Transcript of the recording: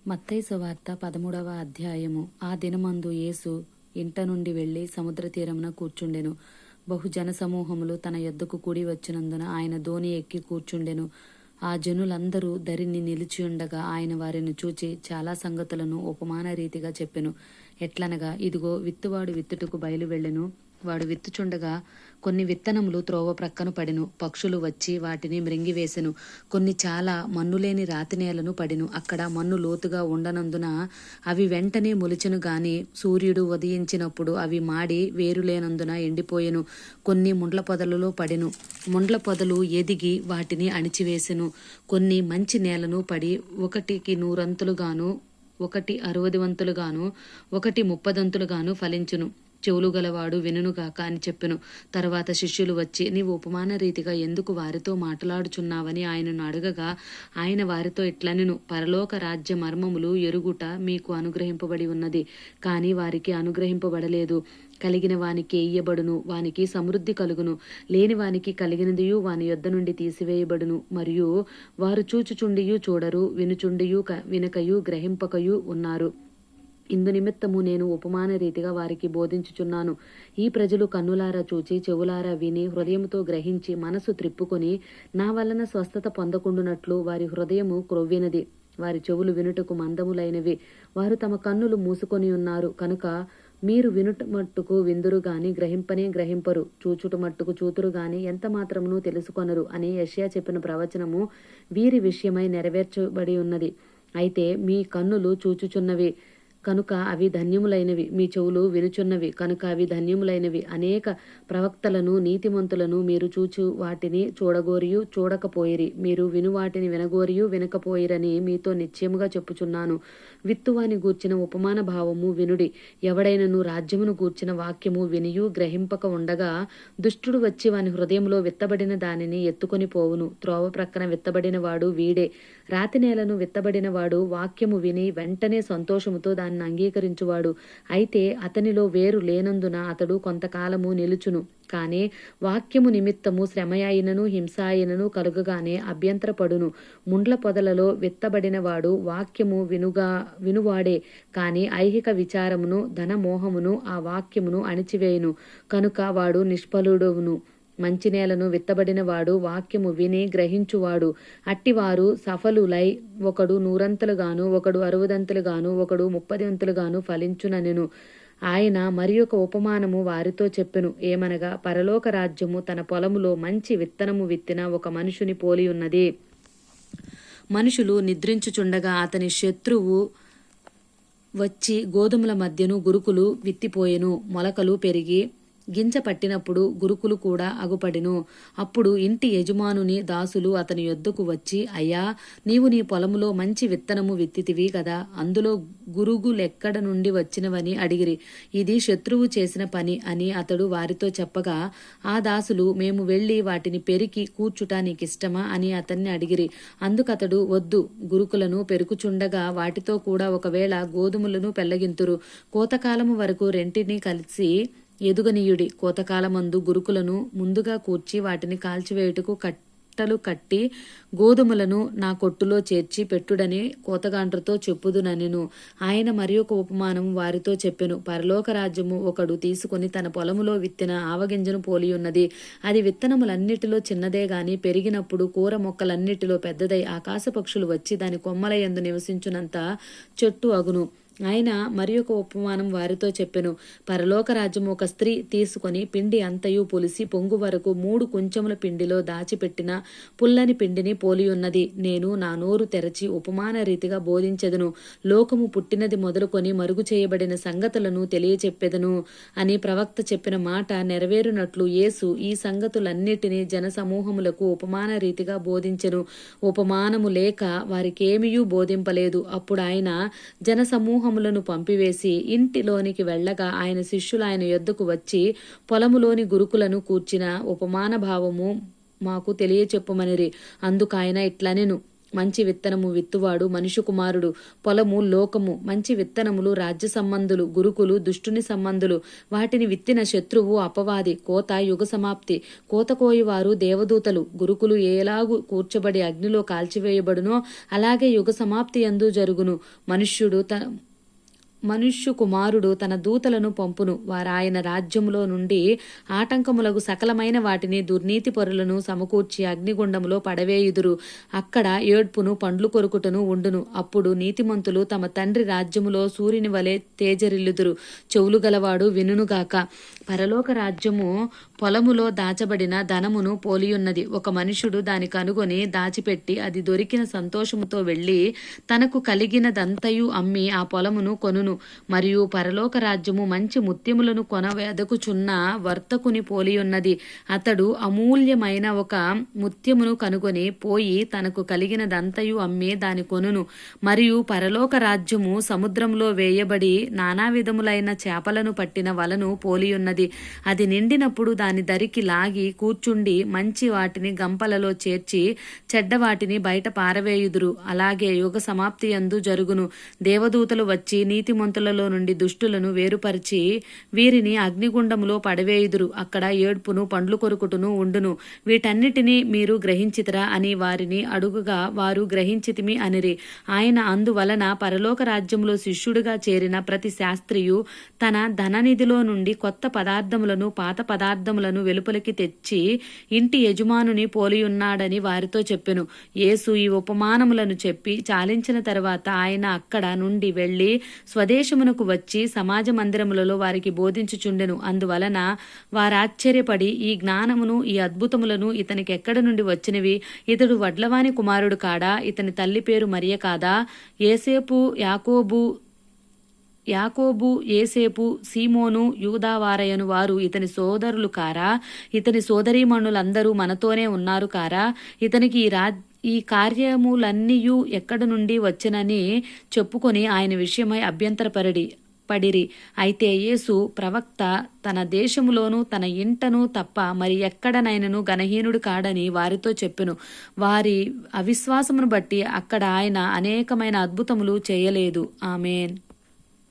మత్తయి సువార్త 13వ అధ్యాయము. ఆ దినమందు యేసు ఇంట నుండి వెళ్లి సముద్ర తీరమున కూర్చుండెను. బహుజన సమూహములు తన యొద్దకు కూడి వచ్చినందున ఆయన దోణి ఎక్కి కూర్చుండెను. ఆ జనులందరూ దరిని నిలిచియుండగా ఆయన వారిని చూచి చాలా సంగతులను ఉపమాన రీతిగా చెప్పెను. ఎట్లనగా, ఇదిగో విత్తువాడు విత్తుటకు బయలు వెళ్ళెను. వాడు విత్తుచుండగా కొన్ని విత్తనములు త్రోవ ప్రక్కను పడెను. పక్షులు వచ్చి వాటిని మృంగివేసెను. కొన్ని చాలా మన్నులేని రాతి నేలను పడెను. అక్కడ మన్ను లోతుగా ఉండనందున అవి వెంటనే మొలిచెను గాని సూర్యుడు ఉదయించినప్పుడు అవి మాడి వేరులేనందున ఎండిపోయెను. కొన్ని ముండ్ల పొదలలో పడెను. ముండ్ల పొదలు ఎదిగి వాటిని అణిచివేసెను. కొన్ని మంచి నేలను పడి ఒకటికి 100 ఒకటి 60 ఒకటి 30 ఫలించును. చెవులు గలవాడు వినుగాక అని చెప్పెను. తరువాత శిష్యులు వచ్చి, నీవు ఉపమాన రీతిగా ఎందుకు వారితో మాట్లాడుచున్నావని ఆయనను అడగగా, ఆయన వారితో ఇట్లనెను, పరలోక రాజ్య మర్మములు ఎరుగుట మీకు అనుగ్రహింపబడి ఉన్నది, కానీ వారికి అనుగ్రహింపబడలేదు. కలిగిన వానికి ఇయ్యబడును, వానికి సమృద్ధి కలుగును. లేని వానికి కలిగినదియు వాని యొద్ద నుండి తీసివేయబడును. మరియు వారు చూచుచుండియు చూడరు, వినుచుండియు వినకయు గ్రహింపకయు ఉన్నారు. ఇందు నిమిత్తము నేను ఉపమాన రీతిగా వారికి బోధించుచున్నాను. ఈ ప్రజలు కన్నులారా చూచి, చెవులారా విని, హృదయముతో గ్రహించి, మనసు త్రిప్పుకొని నా వలన స్వస్థత పొందకుండునట్లు వారి హృదయము క్రొవ్వినది, వారి చెవులు వినుటకు మందములైనవి, వారు తమ కన్నులు మూసుకొని ఉన్నారు. కనుక మీరు వినుట మట్టుకు విందురు గాని గ్రహింపరు, చూచుట మట్టుకు చూతురు గాని ఎంత మాత్రమును తెలుసుకొనరు అని యెషయా చెప్పిన ప్రవచనము వీరి విషయమై నెరవేర్చబడి ఉన్నది. అయితే మీ కన్నులు చూచుచున్నవి కనుక అవి ధన్యములైనవి, మీ చెవులు వినుచున్నవి కనుక అవి ధన్యములైనవి. అనేక ప్రవక్తలను నీతిమంతులను మీరు చూచు వాటిని చూడగోరియు చూడకపోయిరి, మీరు విను వాటిని వినగోరియు వినకపోయిరని మీతో నిశ్చయముగా చెప్పుచున్నాను. విత్తువాని గూర్చిన ఉపమాన భావము వినుడి. ఎవడైనను రాజ్యమును గూర్చిన వాక్యము వినియు గ్రహింపక ఉండగా దుష్టుడు వచ్చి వాని హృదయంలో విత్తబడిన దానిని ఎత్తుకొని పోవును. త్రోవ ప్రక్కన విత్తబడిన వాడు వీడే. రాతి నేలను విత్తబడిన వాడు వాక్యము విని వెంటనే సంతోషముతో దాన్ని అంగీకరించువాడు. అయితే అతనిలో వేరు లేనందున అతడు కొంతకాలము నిలుచును. కానీ వాక్యము నిమిత్తము శ్రమయైనను హింసాయనను కలుగగానే అభ్యంతరపడును. ముండ్ల పొదలలో విత్తబడిన వాడు వాక్యము వినువాడే, కానీ ఐహిక విచారమును ధనమోహమును ఆ వాక్యమును అణిచివేయును. కనుక వాడు నిష్ఫలుడవును. మంచి నేలను విత్తబడిన వాడు వాక్యము విని గ్రహించువాడు. అట్టివారు సఫలులై ఒకడు 100 ఒకడు 60 ఒకడు 30 ఫలించుననెను. ఆయన మరి ఒక ఉపమానము వారితో చెప్పెను. ఏమనగా, పరలోక రాజ్యము తన పొలములో మంచి విత్తనము విత్తిన ఒక మనుషుని పోలి ఉన్నది. మనుషులు నిద్రించుచుండగా అతని శత్రువు వచ్చి గోధుమల మధ్యను గురుకులు విత్తిపోయెను. మొలకలు పెరిగి గింజ పట్టినప్పుడు గురుకులు కూడా అగుపడెను. అప్పుడు ఇంటి యజమానుని దాసులు అతని యొద్దకు వచ్చి, అయ్యా, నీవు నీ పొలములో మంచి విత్తనము విత్తితివి కదా, అందులో గురుగులెక్కడ నుండి వచ్చినవని అడిగిరి. ఇది శత్రువు చేసిన పని అని అతడు వారితో చెప్పగా, ఆ దాసులు, మేము వెళ్లి వాటిని పెరికి కూర్చుట నీకిష్టమా అని అతన్ని అడిగిరి. అందుకతడు, వద్దు, గురుకులను పెరుకుచుండగా వాటితో కూడా ఒకవేళ గోధుమలను పెళ్లగింతురు. కోతకాలము వరకు రెంటిని కలిసి ఎదుగనీయుడి. కోతకాలమందు గురుకులను ముందుగా కూర్చి వాటిని కాల్చివేయుటకు కట్టలు కట్టి గోధుమలను నా కొట్టులో చేర్చి పెట్టుడని కోతగాండ్రతో చెప్పుదుననెను. ఆయన మరి ఒక ఉపమానం వారితో చెప్పెను. పరలోక రాజ్యము ఒకడు తీసుకుని తన పొలములో విత్తిన ఆవగింజను పోలియున్నది. అది విత్తనములన్నిటిలో చిన్నదే గాని పెరిగినప్పుడు కూర మొక్కలన్నిటిలో పెద్దదై ఆకాశ పక్షులు వచ్చి దాని కొమ్మల యందు నివసించునంత చెట్టు అగును. ఆయన మరి ఒక ఉపమానం వారితో చెప్పెను. పరలోక రాజ్యము ఒక స్త్రీ తీసుకొని పిండి అంతయు పులిసి పొంగు వరకు 3 కుంచముల పిండిలో దాచిపెట్టిన పుల్లని పిండిని పోలియున్నది. నేను నా నోరు తెరచి ఉపమాన రీతిగా బోధించెదను. లోకము పుట్టినది మొదలుకొని మరుగు చేయబడిన సంగతులను తెలియచెప్పెదను అని ప్రవక్త చెప్పిన మాట నెరవేరునట్లు యేసు ఈ సంగతులన్నిటినీ జనసమూహములకు ఉపమాన రీతిగా బోధించెను. ఉపమానము లేక వారికేమియూ బోధింపలేదు. అప్పుడు ఆయన జనసమూహములను పంపివేసి ఇంటిలోనికి వెళ్ళగా ఆయన శిష్యులు ఆయన యొద్దకు వచ్చి, పొలములోని గురుకులను కూర్చిన ఉపమాన భావము మాకు తెలియచెప్పుమనిరి. అందుకాయన ఇట్లనెను, మంచి విత్తనము విత్తువాడు మనుష్య కుమారుడు. పొలము లోకము. మంచి విత్తనములు రాజ్య సంబంధులు, గురుకులు దుష్టుని సంబంధులు. వాటిని విత్తిన శత్రువు అపవాది. కోత యుగ సమాప్తి. కోత కోయివారు దేవదూతలు. గురుకులు ఎలాగు కూర్చబడి అగ్నిలో కాల్చివేయబడునో అలాగే యుగ సమాప్తి యందు జరుగును. మనుష్య కుమారుడు తన దూతలను పంపును. వారాయన రాజ్యములో నుండి ఆటంకములకు సకలమైన వాటిని దుర్నీతి పరులను సమకూర్చి అగ్నిగుండములో పడవేయుదురు. అక్కడ ఏడ్పును పండ్లు కొరుకుటను ఉండును. అప్పుడు నీతిమంతులు తమ తండ్రి రాజ్యములో సూర్యుని వలె తేజరిల్లుదురు. చెవులు గలవాడు వినుగాక. పరలోక రాజ్యము పొలములో దాచబడిన ధనమును పోలియున్నది. ఒక మనుషుడు దాని కనుగొని దాచిపెట్టి అది దొరికిన సంతోషముతో వెళ్లి తనకు కలిగినదంతయు అమ్మి ఆ పొలమును కొనును. మరియు పరలోక రాజ్యము మంచి ముత్యములను వెదకుచున్న వర్తకుని పోలియున్నది. అతడు అమూల్యమైన ఒక ముత్యమును కనుగొని పోయి తనకు కలిగినదంతయు అమ్మి దాని కొనును. మరియు పరలోక రాజ్యము సముద్రంలో వేయబడి నానా విధములైన చేపలను పట్టిన వలను పోలియున్నది. అది నిండినప్పుడు దాని దరికి లాగి కూర్చుండి మంచి వాటిని గంపలలో చేర్చి చెడ్డ వాటిని బయట పారవేయుదురు. అలాగే యుగ సమాప్తి యందు జరుగును. దేవదూతలు వచ్చి నీతిమంతులలో నుండి దుష్టులను వేరుపరిచి వీరిని అగ్నిగుండములో పడవేయుదురు. అక్కడ ఏడ్పును పండ్లు కొరుకుటను ఉండును. వీటన్నిటినీ మీరు గ్రహించితరా అని వారిని అడుగుగా వారు గ్రహించితిమి అనిరి. ఆయన అందువలన పరలోక రాజ్యములో శిష్యుడిగా చేరిన ప్రతి శాస్త్రియు తన ధననిధిలో నుండి కొత్త పదార్థములను పాత పదార్థములను వెలుపలికి తెచ్చి ఇంటి యజమానుని పోలియున్నాడని వారితో చెప్పెను. యేసు ఈ ఉపమానములను చెప్పి చాలించిన తర్వాత ఆయన అక్కడ నుండి వెళ్లి స్వదేశమునకు వచ్చి సమాజ మందిరములలో వారికి బోధించుచుండెను. అందువలన వారాశ్చర్యపడి ఈ జ్ఞానమును ఈ అద్భుతములను ఇతనికి ఎక్కడ నుండి వచ్చినవి? ఇతడు వడ్లవాని కుమారుడు కాడా? ఇతని తల్లి పేరు మరియ కాదా? యాకోబు యేసేపు సీమోను యూదావారయను వారు ఇతని సోదరులు కారా? ఇతని సోదరీమణులందరూ మనతోనే ఉన్నారు కారా? ఇతనికి ఈ కార్యములన్నీయు ఎక్కడి నుండి వచ్చనని చెప్పుకొని ఆయన విషయమై అభ్యంతరపడిరి. అయితే యేసు ప్రవక్త తన దేశములోను తన ఇంటను తప్ప మరి ఎక్కడనైనను గణహీనుడు కాడని వారితో చెప్పెను. వారి అవిశ్వాసమును బట్టి అక్కడ ఆయన అనేకమైన అద్భుతములు చేయలేదు. ఆమేన్.